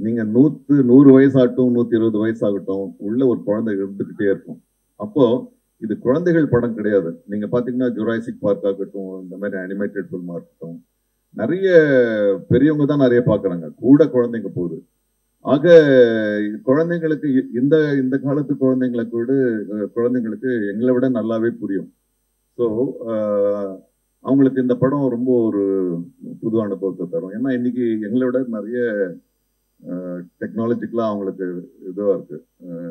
நீங்க 100 வயசாகட்டும் 120 வயசாகட்டும் உள்ள ஒரு குழந்தை இருந்துகிட்டே இருக்கும். அப்போ இது குழந்தைகள் படம் கிடையாது. நீங்க பாத்தீங்கன்னா ஜுராசிக் பார்க் ஆகட்டும், இந்த மாதிரி அனிமேட்டட் ஃபில்மா இருக்கட்டும், நிறைய பெரியவங்க தான் நிறைய பாக்குறாங்க, கூட குழந்தைங்க போகுது. ஆக குழந்தைங்களுக்கு இந்த இந்த காலத்து குழந்தைங்களுக்கு எங்களை விட நல்லாவே புரியும். ஸோ அவங்களுக்கு இந்த படம் ரொம்ப ஒரு புது அனுபவத்தை தரும். ஏன்னா இன்னைக்கு எங்களை விட நிறைய டெக்னாலஜிக்கலாக அவங்களுக்கு இதுவாக இருக்கு,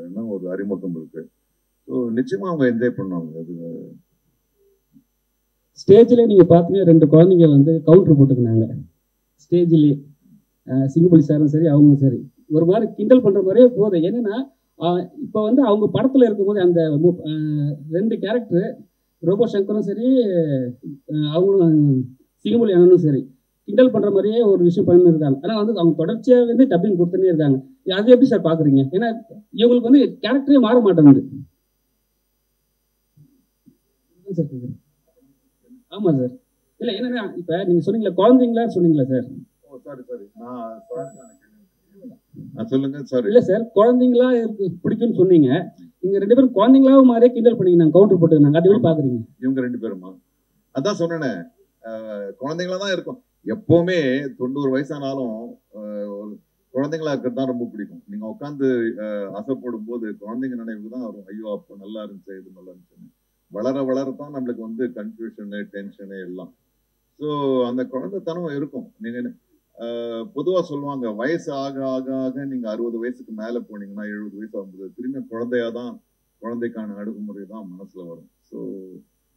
என்ன ஒரு அறிமுகம் இருக்கு. ஸோ நிச்சயமா அவங்க என்ஜாய் பண்ணுவாங்க. அது ஸ்டேஜில் நீங்கள் பார்த்தீங்கன்னா 2 குழந்தைங்க வந்து கவுண்டர் போட்டுக்கினாங்க ஸ்டேஜ்லேயே. சிங்கப்பள்ளி சாரும் சரி அவங்களும் சரி ஒரு மாதிரி கிண்டல் பண்ணுற மாதிரியே போகுது. என்னென்னா இப்போ வந்து அவங்க படத்தில் இருக்கும்போது அந்த 2 கேரக்டர் ரோபோ சங்கரும் சரி அவங்களும் சிங்கப்பள்ளி அண்ணனும் சரி கிண்டல் பண்ணுற மாதிரியே ஒரு விஷயம் பண்ணிருக்காங்க. ஆனால் வந்து அவங்க தொடர்ச்சியாக வந்து டப்பிங் கொடுத்துனே இருக்காங்க. அது எப்படி சார் பார்க்குறீங்க? ஏன்னா இவங்களுக்கு வந்து கேரக்டரே மாற மாட்டேங்குது. ஆமாம் சார். இல்லை என்னன்னா இப்போ நீங்கள் சொன்னீங்களா குழந்தைங்களா சொன்னீங்களா சார்? சொல்லுங்க சார். இல்ல சார், குழந்தைங்களா பிடிக்கும்னு சொன்னீங்க. நீங்க 2 பேரும் குழந்தைங்களாவும் மாதிரியே கிண்டல் பண்ணிங்க, கவுண்டர் போட்டுருந்தாங்க. அது எப்படி பாக்குறீங்க? இவங்க 2 பேருமா? அதான் சொன்னேனே, குழந்தைங்களா தான் இருக்கும் எப்பவுமே. 90 வயசானாலும் குழந்தைங்களா இருக்கிறது தான் ரொம்ப பிடிக்கும். நீங்க உட்காந்து அசைப்படும் போது குழந்தைங்க நினைவு தான் வரும். ஐயோ அப்ப நல்லா இருந்துச்சு, இது நல்லா இருந்துச்சு. வளர வளரத்தான் நம்மளுக்கு வந்து கன்ஃபியூஷனு டென்ஷனு எல்லாம். ஸோ அந்த குழந்தைத்தனம் இருக்கும். நீங்க பொதுவா சொல்லுவாங்க, வயசு ஆக ஆக ஆக நீங்க 60 வயசுக்கு மேல போனீங்கன்னா 70 வயசு ஆகும்போது திரும்பி குழந்தையாதான், குழந்தைக்கான அணுகுமுறை தான் மனசுல வரும். ஸோ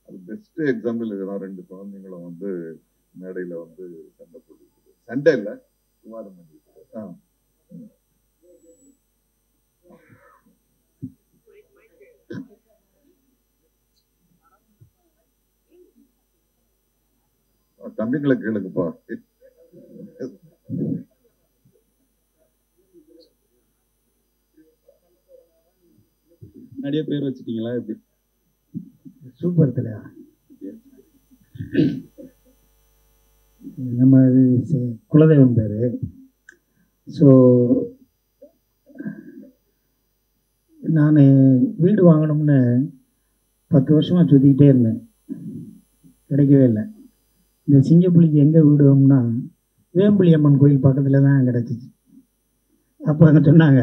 அது பெஸ்ட் எக்ஸாம்பிள் இதுதான். 2 குழந்தைங்களும் வந்து மேடையில வந்து சண்டை போட்டு, சண்டை இல்லை விவாதம் பண்ணிட்டு. தம்பிங்களை கேளுங்கப்பா. நிறைய பேர் வச்சுட்டீங்களா? எப்படி? சூப்பர் தலையா. நம்ம குலதெய்வம் பேர். ஸோ நான் வீடு வாங்கணும்னு 10 வருஷமாக சுற்றிக்கிட்டே இருந்தேன், கிடைக்கவே இல்லை. இந்த சிங்கப்பள்ளிக்கு எங்கே வீடு வாங்கினா வேம்புலி அம்மன் கோயில் பக்கத்தில் தான் கிடச்சிச்சு. அப்போ அங்கே சொன்னாங்க,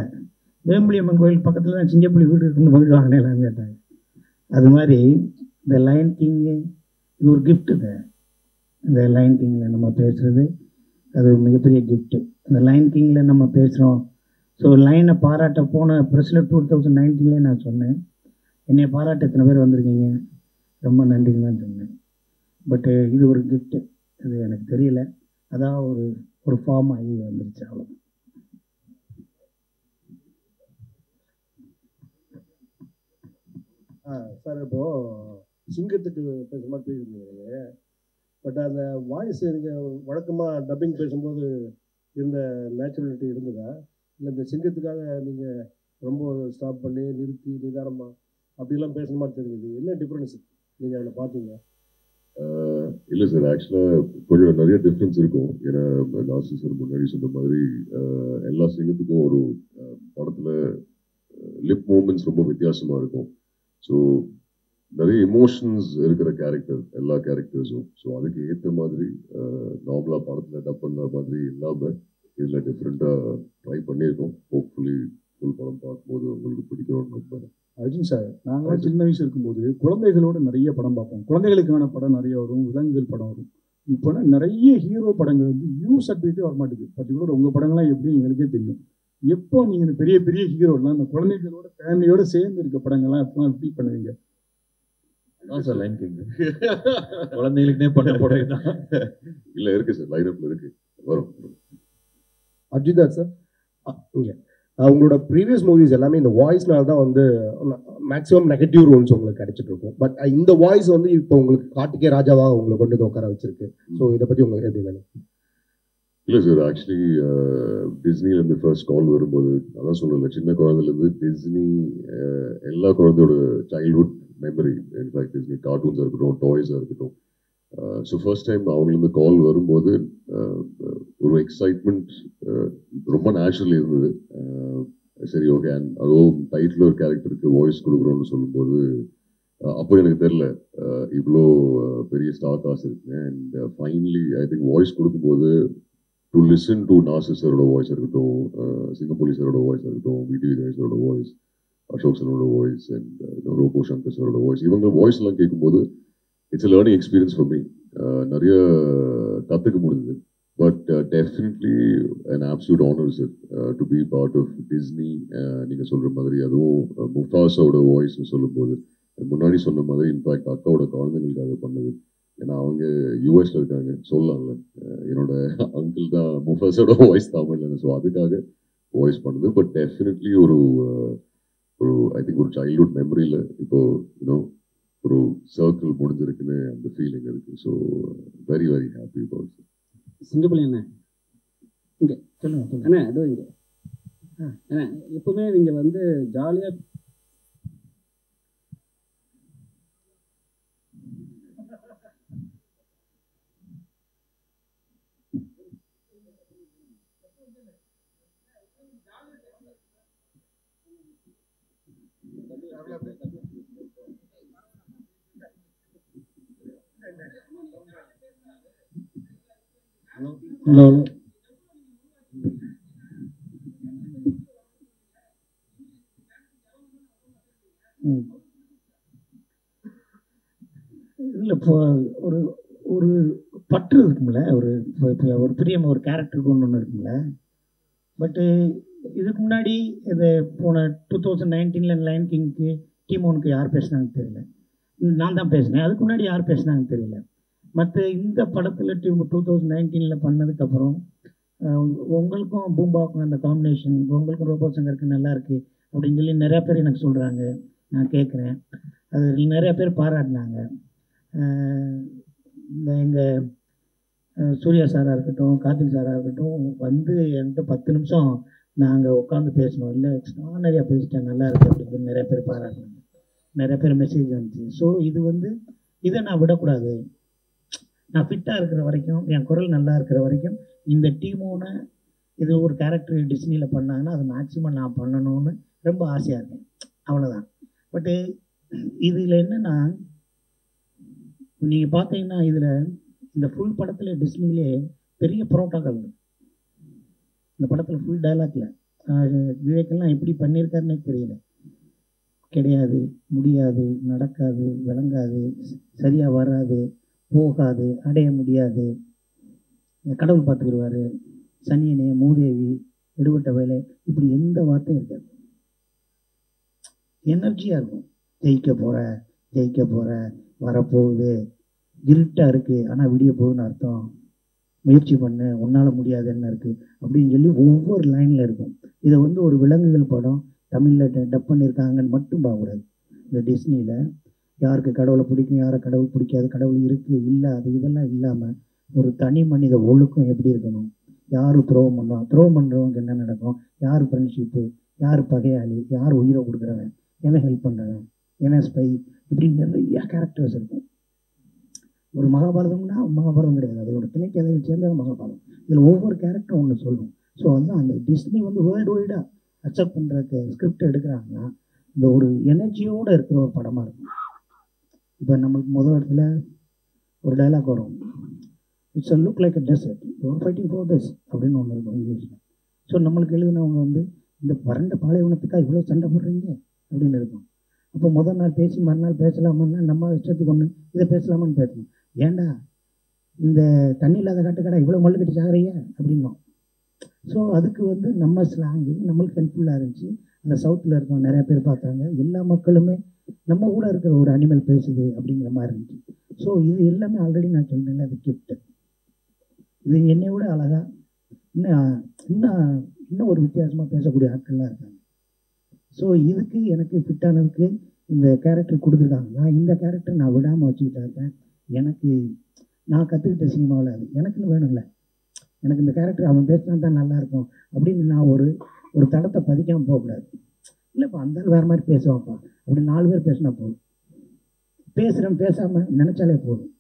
வேம்புலி அம்மன் கோயில் பக்கத்தில் தான் சிங்கப்பள்ளி வீடு இருக்குன்னு வீடு வாங்கினேன் கேட்டாங்க. அது மாதிரி இந்த லைன் கிங்கு இது ஒரு கிஃப்ட்டுங்க. இந்த லைன் கிங்கில் நம்ம பேசுகிறது அது ஒரு மிகப்பெரிய கிஃப்ட்டு. இந்த லைன் கிங்கில் நம்ம பேசுகிறோம். ஸோ லைனை பாராட்ட போன ப்ரெஸ்ஸில் 2019 நான் சொன்னேன், என்னை பாராட்ட எத்தனை பேர் வந்திருக்கீங்க, ரொம்ப நன்றின்னு தான் சொன்னேன். பட்டு இது ஒரு கிஃப்ட்டு, அது எனக்கு தெரியல, அதான் ஒரு ஃபார்ம் ஆகி வந்துருச்சு, அவ்வளோ. சார் இப்போது சிங்கத்துக்கு பேசுகிற மாதிரி பேசியிருந்தீங்க. பட் அந்த வாய்ஸ் நீங்கள் வழக்கமாக டப்பிங் பேசும்போது இருந்த நேச்சுரலிட்டி இருந்ததா, இல்லை இந்த சிங்கத்துக்காக நீங்கள் ரொம்ப ஸ்டாப் பண்ணி நிறுத்தி நிதானமாக அப்படிலாம் பேசுகிற மாதிரி தெரியுது? என்ன டிஃப்ரென்ஸ் நீங்கள் அதில் பார்த்தீங்க? இல்லை சார், ஆக்சுவலாக கொஞ்சம் நிறைய டிஃப்ரென்ஸ் இருக்கும். ஏன்னா லாஸ்ட் சார் முன்னாடி சொன்ன மாதிரி எல்லா சிங்கத்துக்கும் ஒரு படத்தில் லிப் மூமெண்ட்ஸ் ரொம்ப வித்தியாசமாக இருக்கும். ஸோ நிறைய எமோஷன்ஸ் இருக்கிற கேரக்டர் எல்லா கேரக்டர்ஸும். ஸோ அதுக்கு ஏற்ற மாதிரி நார்மலாக படத்தில் டப் பண்ண மாதிரி இல்லாமல் இதில் டிஃப்ரெண்ட்டாக ட்ரை பண்ணியிருக்கோம். ஹோப்ஃபுல்லி ஃபுல் படம் பார்க்கும்போது உங்களுக்கு பிடிக்கணும்னு நம்புறேன். அர்ஜுன் சார், நாங்களாம் சின்ன வயசு இருக்கும்போது குழந்தைகளோட நிறைய படம் பார்ப்போம். குழந்தைகளுக்கான படம் நிறைய வரும், விலங்குகள் படம் வரும். இப்போனா நிறைய ஹீரோ படங்கள் வந்து யூ சர்டிஃபிகேட்டே வரமாட்டேங்குது. பர்டிகுலர் உங்கள் படங்கள்லாம் எப்படி எங்களுக்கே தெரியும். எப்போ நீங்கள் இந்த பெரிய பெரிய ஹீரோலாம் அந்த குழந்தைகளோட ஃபேமிலியோட சேர்ந்து இருக்க படங்கள்லாம் எப்போ ஃபீல் பண்ணுவீங்க? அதான் சார் லைன் கிங் குழந்தைகளுக்குனே பண்ண படம் தான். இல்லை இருக்கு சார், லைன் அப்ல இருக்கு, வரும். அர்ஜுன் சார், இங்கே உங்களோட ப்ரீவியஸ் மூவிஸ் எல்லாமே இந்த வாய்ஸ்னால தான் வந்து மேக்ஸிமம் நெகட்டிவ் ரோல்ஸ் உங்களுக்கு கிடைச்சிட்டு இருக்கும். பட் இந்த வாய்ஸ் வந்து இப்போ உங்களுக்கு காட்டுக்கே ராஜாவாக உங்களை கொண்டு வந்து உட்கார வச்சிருக்கு. ஸோ இதை பற்றி உங்களுக்கு எப்படி நினைக்கிறீங்க? இல்லை சார், ஆக்சுவலி டிஸ்னிலேருந்து ஃபர்ஸ்ட் கால் வரும்போது அதான் சொல்லலை, சின்ன குழந்தைலேருந்து டிஸ்னி எல்லா குழந்தையோட சைல்ட்ஹுட் மெமரி. இன்ஃபேக்ட் டிஸ்னி கார்ட்டூன்ஸாக இருக்கட்டும், டாய்ஸாக இருக்கட்டும், ஸோ ஃபர்ஸ்ட் டைம் அவங்களுக்கு கால் வரும்போது ஒரு எக்ஸைட்மெண்ட் ரொம்ப நேச்சுரல் இருந்தது. சரி ஓகே, அண்ட் அதுவும் டைட்டில் ஒரு கேரக்டருக்கு வாய்ஸ் கொடுக்குறோன்னு சொல்லும்போது அப்போ எனக்கு தெரில இவ்வளோ பெரிய ஸ்டார் காசு இருக்குங்க. And finally I think voice கொடுக்கும்போது டு லிசன் டு நாசர் சாரோட வாய்ஸ் இருக்கட்டும், சிங்கப்பூலி சாரோட வாய்ஸ் இருக்கட்டும், விடி விக்னேஷரோட வாய்ஸ், அசோக் சாரோட வாய்ஸ், அண்ட் ரோபோ சங்கர் சாரோட வாய்ஸ், இவங்க வாய்ஸ் எல்லாம் கேட்கும்போது it's learning experience for me. நிறைய கற்றுக்க முடிஞ்சது. But definitely an absolute honour sir to be part of Disney. நீங்கள் சொல்கிற மாதிரி அதுவும் முஃபாஸோட வாய்ஸ்னு சொல்லும்போது முன்னாடி சொன்ன மாதிரி இன்ஃபேக்ட் அக்காவோட குழந்தைங்களுக்காக பண்ணது. ஏன்னா அவங்க யூஎஸ்ல இருக்காங்க, சொல்லலாம்ல என்னோட அங்கிள் தான் முஃபாஸோட வாய்ஸ் தமிழ்ல, ஸோ அதுக்காக வாய்ஸ் பண்ணுது. பட் டெஃபினெட்லி ஒரு ஐ திங்க் ஒரு சைல்ட்ஹுட் மெமரியில் இப்போ யூனோ ஒரு சர்க்கிள் முடிஞ்சிருக்குன்னு அந்த ஃபீலிங் இருக்கு. So very very happy about it. Singappalli அண்ணா இங்கே சொல்லுங்க அண்ணா, அதோ இங்கே அண்ணா எப்பவுமே நீங்கள் வந்து ஜாலியாக ஹலோ இல்லை இப்போ ஒரு ஒரு பற்று இருக்கும்ல, ஒரு ஒரு பிரியம், ஒரு கேரக்டருக்கு ஒன்று இருக்கும்ல. பட்டு இதுக்கு முன்னாடி இது போன 2019 லைன் கிங்க்கு டீமோனுக்கு யார் பேசுனாங்கன்னு தெரியல, நான் தான் பேசினேன். அதுக்கு முன்னாடி யார் பேசுனாங்கன்னு தெரியல. மற்ற இந்த படத்தில் 2019 பண்ணதுக்கப்புறம் உங்களுக்கும் பூம்பாவுக்கும் அந்த காம்பினேஷன், உங்களுக்கும் ரோபோ சங்கருக்கு நல்லா இருக்குது அப்படின்னு சொல்லி நிறையா பேர் எனக்கு சொல்கிறாங்க. நான் கேட்குறேன், அது நிறையா பேர் பாராட்டினாங்க. இந்த எங்கள் சூர்யா சாராக இருக்கட்டும், கார்த்திக் சாராக இருக்கட்டும், வந்து என்கிட்ட 10 நிமிஷம் நாங்கள் உட்காந்து பேசணும், இல்லை எக்ஸ்ட்ரானரியாக பேசிட்டேன், நல்லா இருக்குது அப்படின்னு நிறைய பேர் பாராட்டினாங்க. நிறைய பேர் மெசேஜ் வந்துச்சு. ஸோ இது வந்து இதை நான் விடக்கூடாது. நான் ஃபிட்டாக இருக்கிற வரைக்கும், என் குரல் நல்லா இருக்கிற வரைக்கும், இந்த டீமோட இது ஒரு கேரக்டர் டிஸ்னியில் பண்ணாங்கன்னா அது மேக்ஸிமம் நான் பண்ணணும்னு ரொம்ப ஆசையாக இருக்கேன். அவ்வளோதான். பட்டு இதில் என்னென்னா, நீங்கள் பார்த்தீங்கன்னா இதில் இந்த ஃபுல் படத்தில் டிஸ்னிலே பெரிய புரோட்டாக்கள், இந்த படத்தில் ஃபுல் டைலாக்ல விவேக்கெல்லாம் எப்படி பண்ணியிருக்காருன்னே தெரியல. கிடையாது, முடியாது, நடக்காது, விளங்காது, சரியாக வராது, போகாது, அடைய முடியாது, கடவுள் பார்த்துக்கிடுவார், சனியனே, மூதேவி, எடுபட்ட வேலை, இப்படி எந்த வார்த்தையும் இருக்காது. எனர்ஜியாக இருக்கும். ஜெயிக்க போகிற வரப்போகுது, இருட்டாக இருக்குது ஆனால் விடிய போகுதுன்னு அர்த்தம், முயற்சி பண்ணு, உன்னால் முடியாதுன்னு இருக்குது அப்படின்னு சொல்லி ஒவ்வொரு லைனில் இருக்கும். இதை வந்து ஒரு விலங்குகள் படம் தமிழில் டப் பண்ணியிருக்காங்கன்னு மட்டும் பார்க்கக்கூடாது. இந்த டிஸ்னியில் யாருக்கு கடவுளை பிடிக்கும், யாரை கடவுள் பிடிக்காது, கடவுள் இருக்குது இல்லை அது இதெல்லாம் இல்லாமல் ஒரு தனி மனித ஒழுக்கம் எப்படி இருக்கணும், யார் துரோகம் பண்ணுவான், துரோகம் பண்ணுறவங்க என்ன நடக்கும், யார் ஃப்ரெண்ட்ஷிப்பு, யார் பகையாளி, யார் உயிரை கொடுக்குறவன், என்ன ஹெல்ப் பண்ணுறவன், என்ன ஸ்பை, இப்படி நிறைய கேரக்டர்ஸ் இருக்கும். ஒரு மகாபாரதம்னா மகாபாரதம் கிடையாது, அதோட திணைக்கதையில் சேர்ந்தது மகாபாரதம். இதில் ஒவ்வொரு கேரக்டரும் ஒன்று சொல்லும். ஸோ வந்து அந்த டிஸ்னி வந்து வேர்ல்டு வைடாக அக்செப்ட் பண்ணுறதுக்கு ஸ்கிரிப்ட் எடுக்கிறாங்கன்னா இந்த ஒரு எனர்ஜியோடு இருக்கிற ஒரு படமாக இருக்கும். இப்போ நம்மளுக்கு முதல் இடத்துல ஒரு டைலாக் வரும், it's a look like a desert, you are fighting for this அப்படின்னு ஒன்று இருக்கும் இங்கிலீஷில். ஸோ நம்மளுக்கு எழுதினவங்க வந்து இந்த வறண்ட பாலைவனத்துக்காக இவ்வளோ சண்டை போடுறீங்க அப்படின்னு இருக்கும். அப்போ முதல் நாள் பேசி மறுநாள் பேசலாமான்னா நம்ம இஷ்டத்துக்கு ஒன்று இதை பேசலாமான்னு பேசணும். ஏண்டா இந்த தண்ணி இல்லாத காட்டுக்கடா இவ்வளோ மல்லு கட்டி சாகுறீங்க அப்படின்னோம். ஸோ அதுக்கு வந்து நம்ம ஸ்லாங்கு நம்மளுக்கு ஹெல்ப்ஃபுல்லாக இருந்துச்சு. அந்த சவுத்தில் இருக்கவங்க நிறைய பேர் பார்த்தாங்க, எல்லா மக்களுமே நம்ம கூட இருக்கிற ஒரு அனிமல் பேசுது அப்படிங்கிற மாதிரி இருந்துச்சு. ஸோ இது எல்லாமே ஆல்ரெடி நான் சொன்னேன், அது கிஃப்ட். இது என்னை விட அழகாக இன்னும் ஒரு வித்தியாசமாக பேசக்கூடிய ஆட்கள்லாம் இருக்காங்க. ஸோ இதுக்கு எனக்கு ஃபிட்டானதுக்கு இந்த கேரக்டர் கொடுத்துருக்காங்க. நான் இந்த கேரக்டர் நான் விடாமல் வச்சுக்கிட்டா இருக்கேன். எனக்கு நான் கற்றுக்கிட்ட சினிமாவில் அது எனக்குன்னு வேணும்ல, எனக்கு இந்த கேரக்டர் அவன் பேசினா தான் நல்லாயிருக்கும் அப்படின்னு நான் ஒரு தடத்தை பதிக்காமல் போகக்கூடாது. இல்லைப்பா அந்த வேறு மாதிரி பேசுவான்ப்பா அப்படி 4 பேர் பேசினா போதும், பேசுகிறேன் பேசாமல் நினச்சாலே போதும்.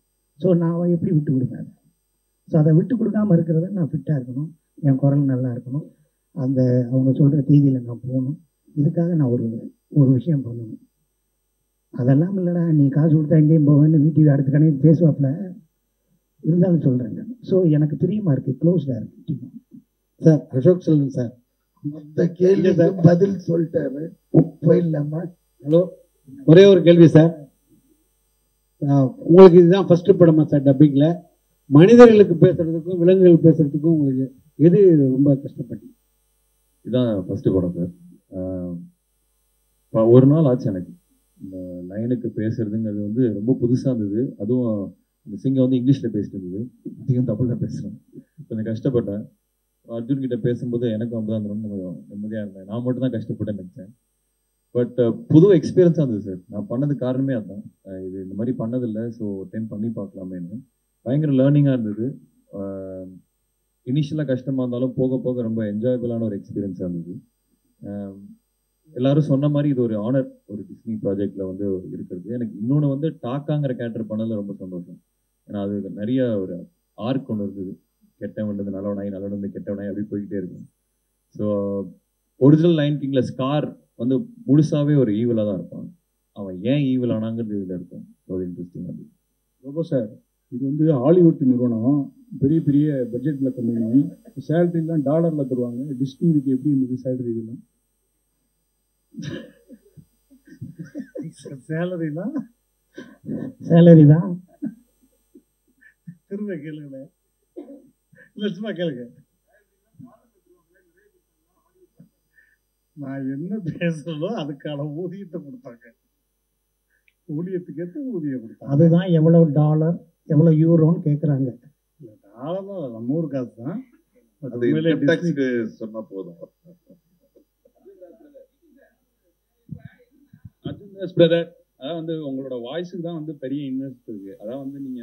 ஸோ நான் எப்படி விட்டு கொடுப்பேன்? ஸோ அதை விட்டு கொடுக்காமல் இருக்கிறத நான் ஃபிட்டாக இருக்கணும், என் குரல் நல்லா இருக்கணும், அந்த அவங்க சொல்கிற தேதியில் நான் போகணும். இதுக்காக நான் ஒரு விஷயம் பண்ணணும். அதெல்லாம் இல்லைடா நீ காசு கொடுத்தா எங்கேயும் போவேன்னு வீட்டு அடுத்த கடையில் பேசுவாப்பில் இருந்தாலும் சொல்கிறேங்க. ஸோ எனக்கு பிரியமாக இருக்குது, க்ளோஸ்டாக இருக்குது. சார் அசோக் செல்வன் சார் மொத்த கேள்வி பதில் சொல்லிட்டாரு, போயிடலாமா? ஹலோ, ஒரே ஒரு கேள்வி சார். உங்களுக்கு இதுதான் ஃபர்ஸ்ட் படமா சார் டப்பிங்கில்? மனிதர்களுக்கு பேசுறதுக்கும் விலங்குகள் பேசுறதுக்கும் உங்களுக்கு எது ரொம்ப கஷ்டப்பட்டீங்க? இதுதான் ஃபர்ஸ்ட் படம் சார். ஒரு நாள் ஆச்சு எனக்கு இந்த லைனுக்கு பேசுறதுங்கிறது வந்து ரொம்ப புதுசாக இருந்தது. அதுவும் அந்த சிங்கம் வந்து இங்கிலீஷில் பேசிட்டு இருந்தது, அதிகம் தமிழில் பேசுகிறேன். கொஞ்சம் கஷ்டப்பட்டேன். அர்ஜுன் கிட்ட பேசும்போது எனக்கும் அப்படிதான் இருந்தோம்னு கொஞ்சம் நிம்மதியாக இருந்தேன். நான் மட்டும் தான் கஷ்டப்பட்டேன்னு நினச்சேன். பட் புது எக்ஸ்பீரியன்ஸாக இருந்தது சார். நான் பண்ணதுக்கு காரணமே அதுதான். இது இந்த மாதிரி பண்ணதில்லை, ஸோ ஒரு டைம் பண்ணி பார்க்கலாமேன்னு பயங்கர லேர்னிங்காக இருந்தது. இனிஷியலாக கஷ்டமாக இருந்தாலும் போக போக ரொம்ப என்ஜாயபிளான ஒரு எக்ஸ்பீரியன்ஸாக இருந்தது. எல்லாரும் சொன்ன மாதிரி இது ஒரு ஆனர், ஒரு டிஸ்னி ப்ராஜெக்டில் வந்து இருக்கிறது. எனக்கு இன்னொன்று வந்து டாக்காங்கிற கேரக்டர் பண்ணதில் ரொம்ப சந்தோஷம். ஏன்னா அது நிறைய ஒரு ஆர்க் ஒன்று இருந்தது. கெட்டவன் வந்து நல்லவனாய், நல்லவன் வந்து கெட்டவனாய் அப்படி போய்கிட்டே இருக்கும். ஸோ ஒரிஜினல் லைன் கிங்கில் ஸ்கார் வந்து முழுசாகவே ஒரு ஈவலாக தான் இருப்பான். அவன் ஏன் ஈவில் ஆனாங்கிறது இதில் இருக்கும். ஸோ அது இன்ட்ரெஸ்டிங்காக இருந்தது. ரொம்ப சார், இது வந்து ஹாலிவுட் நிறுவனம், பெரிய பெரிய பட்ஜெட்டில் கம்பெனி, சேலரிலாம் டாலரில் தருவாங்க. டிஸ்னி இதுக்கு எப்படி இருந்தது சேலரி? இதெல்லாம் சேலரி தான். திரும்ப கேளுங்க, இல்லை சும்மா கேளுங்க. நான் என்ன பேசுறதோ அதுக்கான ஊதியத்தை கொடுத்தாங்க, ஊதியத்துக்கு ஏற்ற ஊதியம் கொடுத்தாங்க. அதுதான் எவ்வளோ டாலர் எவ்வளோ யூரோன்னு கேட்குறாங்க. டாலர் நம்ம ஊர் காசு தான். சொன்னா போதும். அர்ஜுன் பிரதர், அதான் வந்து உங்களோட வாய்ஸுக்கு தான் வந்து பெரிய இன்வெஸ்ட் இருக்கு. அதான் வந்து நீங்க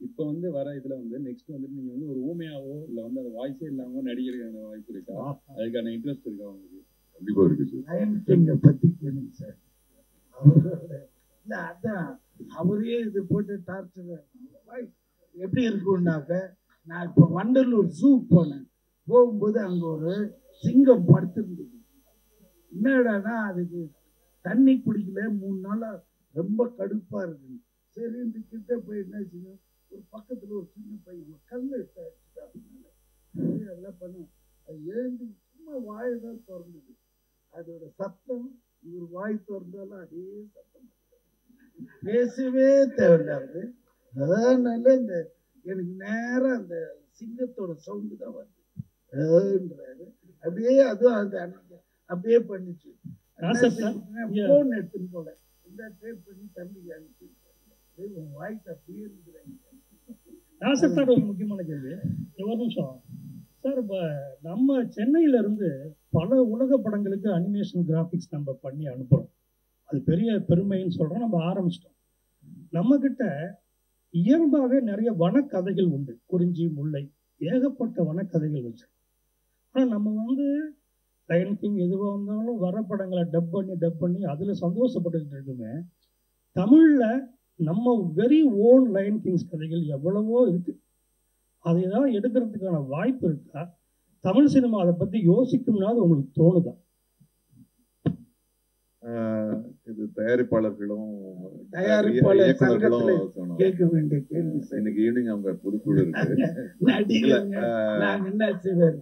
இப்போ வந்து வர இதுல வந்து நெக்ஸ்ட் வந்து நீங்க வந்து ஒரு ஊமையாவோ இல்லை வந்து அந்த வாய்ஸே இல்லாம நடிக்கிறதுக்கான வாய்ப்பு இருக்கா? அதுக்கான இன்ட்ரெஸ்ட் இருக்கா உங்களுக்கு? கண்டிப்பா இருக்கு சார். லயன் கிங்கை பற்றி கேளுங்க சார். இல்லை அதான் அவரே இது போட்டு டார்ச்சர் எப்படி இருக்குன்னாக்க, நான் இப்போ வண்டலூர் ஜூ போனேன். போகும்போது அங்கே ஒரு சிங்கம் படுத்துருந்தது. என்னடானா அதுக்கு தண்ணி குடிக்கல 3 நாளாக, ரொம்ப கடுப்பாக இருக்கு. சரி இந்த கிட்ட போய் என்ன செய்யும், ஒரு பக்கத்தில் ஒரு சின்ன பையன் கல் எல்லாம் பண்ணும். அது எழுந்து சும்மா வாயை தான் திறந்தது. அதோட சத்தம் இவர் வாய் திறந்தாலும் அதே சத்தம், பேசவே தேவையில்லாது. அதனால இந்த எனக்கு நேரம் அந்த சிங்கத்தோட சவுண்டு தான் வருது. அப்படியே அதுவும் அந்த அன்னைக்கு அப்படியே பண்ணிச்சு. போன் எடுத்துன்னு போல இந்த டேப் பண்ணி தம்பிக்கு அனுப்பி வாய்ஸ் அப்படியே இருக்கிறாங்க. சார் ஒரு முக்கியமான கேள்வி, ஒரு நிமிஷம் சார். இப்போ நம்ம சென்னையிலேருந்து பல உலக படங்களுக்கு அனிமேஷன் கிராஃபிக்ஸ் நம்ம பண்ணி அனுப்புகிறோம். அது பெரிய பெருமைன்னு சொல்கிறோம். நம்ம ஆரம்பிச்சிட்டோம். நம்மக்கிட்ட இயல்பாகவே நிறைய வனக்கதைகள் உண்டு, குறிஞ்சி முல்லை ஏகப்பட்ட வனக்கதைகள் வச்சு. ஆனால் நம்ம வந்து லயன் கிங் எதுவாக இருந்தாலும் வர படங்களை டப் பண்ணி அதில் சந்தோஷப்பட்டுக்கிட்டு இருக்குமே. தமிழில் நம்ம வெரி ஓன் லயன் கிங்ஸ் கதைகள் எவ்வளவோ இருக்குது. அதை ஏதாவது எடுக்கிறதுக்கான வாய்ப்பு இருக்கா? தமிழ் சினிமா அதை பற்றி யோசிக்கும்னா உங்களுக்கு தோணுதா? இது தயாரிப்பாளர்களும் கேட்க வேண்டிய கேள்வி. இன்னைக்கு ஈவினிங் அவங்க புதுக்குழு இருக்கு. நான் என்ன செய்வேன்,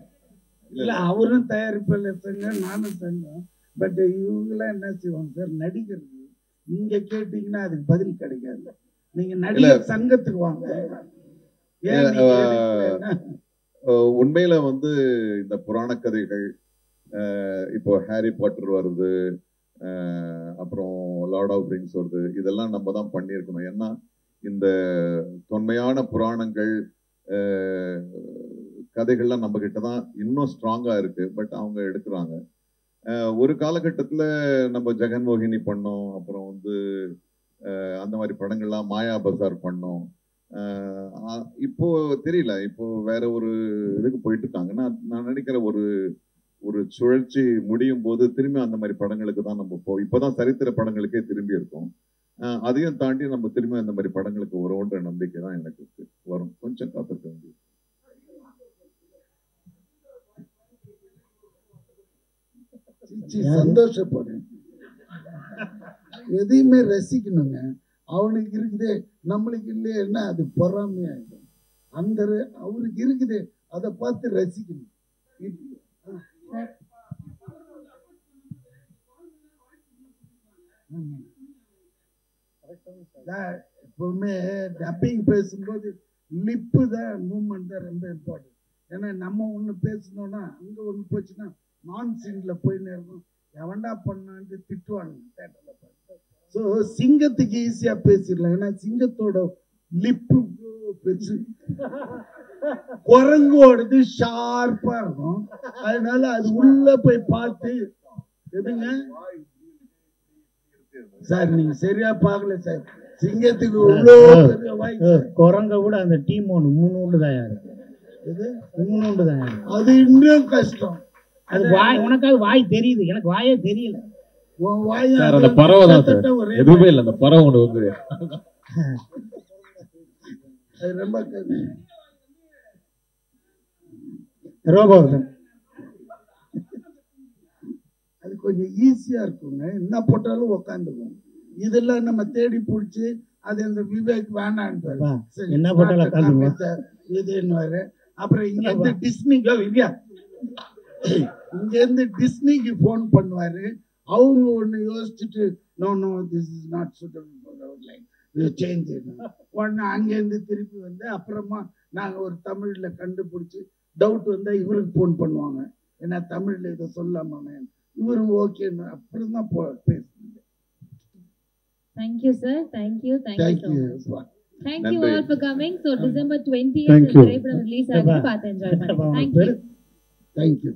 இல்லை அவரும் தயாரிப்பாளர் சங்கம் நானும் சங்கம். பட் இவங்கெல்லாம் என்ன செய்வாங்க சார், நடிகர்கள் நீங்க கேட்டீங்கன்னா அதுக்கு பதில் கிடைக்காது. நீங்க நடிகர் சங்கத்துக்கு வாங்க. உண்மையில வந்து இந்த புராண கதைகள், இப்போ ஹாரி பாட்டர் வருது, அப்புறம் லார்ட் ஆஃப் ரிங்ஸ் வருது, இதெல்லாம் நம்ம தான் பண்ணியிருக்கணும். ஏன்னா இந்த தொன்மையான புராணங்கள் கதைகள்லாம் நம்ம கிட்ட தான் இன்னும் ஸ்ட்ராங்கா இருக்கு. பட் அவங்க எடுக்கிறாங்க. ஒரு காலகட்டத்தில் நம்ம ஜெகன்மோகினி பண்ணோம், அப்புறம் வந்து அந்த மாதிரி படங்கள்லாம், மாயா பசார் பண்ணோம். இப்போ தெரியல, இப்போ வேற ஒரு இதுக்கு போயிட்டு இருக்காங்க. நான் நினைக்கிற ஒரு சுழற்சி முடியும் போது திரும்பி அந்த மாதிரி படங்களுக்கு தான் நம்ம இப்போதான் சரித்திர படங்களுக்கே திரும்பி இருக்கோம். அதையும் தாண்டி நம்ம திரும்ப இந்த மாதிரி படங்களுக்கு வரும்ன்ற நம்பிக்கை தான் எனக்கு இருக்கு. வரும், கொஞ்சம் காத்திருக்க வேண்டியது. சந்தோஷப்படு, எதையுமே ரசிக்கணுங்க. அவனுக்கு இருக்குதே நம்மளுக்கு இல்லைன்னா அது பொறாமையாயிடும். அந்த அவருக்கு இருக்குது அதை பார்த்து ரசிக்கணும். எப்பவுமே டப்பிங் பேசும்போது லிப்பு தான் மூவ்மெண்ட் தான் ரொம்ப இம்பார்ட்டன்ட். ஏன்னா நம்ம ஒன்று பேசணும்னா அங்கே ஒன்று போச்சுன்னா நான் சீன்ல போயின்னு இருக்கும், எவன்டா பண்ணான்ட்டு திட்டுவானுங்க தேட்டர்ல. ஸோ சிங்கத்துக்கு ஈஸியா பேசிடலாம், ஏன்னா சிங்கத்தோட லிப்பு பெருசு, குரங்கோடது ஷார்ப்பா இருக்கும். அதனால அது உள்ள போய் பார்த்து எதுங்க சார் நீங்க சரியா பார்க்கல சார், சிங்கத்துக்கு இவ்வளோ பெரிய வாய்ஸ். குரங்க கூட அந்த டீம் ஒன்று 3 உண்டு தான் யாரு, இது 3 உண்டு தான் யாரு, அது இன்னும் கஷ்டம். அது வாய், உனக்காவது வாய் தெரியுது, எனக்கு வாயே தெரியல. அந்த பறவை தான் சார், எதுவுமே இல்லை. அந்த பறவை ஒன்று வந்து ரொம்ப ரோபோ, அது கொஞ்சம் ஈஸியா இருக்குங்க, என்ன போட்டாலும் உக்காந்துக்கும். இதெல்லாம் நம்ம தேடி பிடிச்சி அது இந்த விவேக் வேணான்னு என்ன போட்டாலும் இது என்ன. அப்புறம் இங்க இருந்து டிஸ்னிக்கா இல்லையா, இங்க இருந்து டிஸ்னிக்கு போன் பண்ணுவாரு, அவங்க ஒண்ணு யோசிச்சுட்டு no no this is not suitable for our line, இது சேஞ்ச் உடனே அங்கேருந்து திருப்பி வந்து அப்புறமா நாங்கள் ஒரு தமிழில் கண்டுபிடிச்சி டவுட் வந்தால் இவருக்கு ஃபோன் பண்ணுவாங்க, ஏன்னா தமிழில் இதை சொல்லாமே இவரும் ஓகேன்னு அப்புறம் தான் பேசுங்க. Thank you, sir. Thank you. Thank you so much. Thank you all for coming. So December 20th is the release. Thank you. Thank you.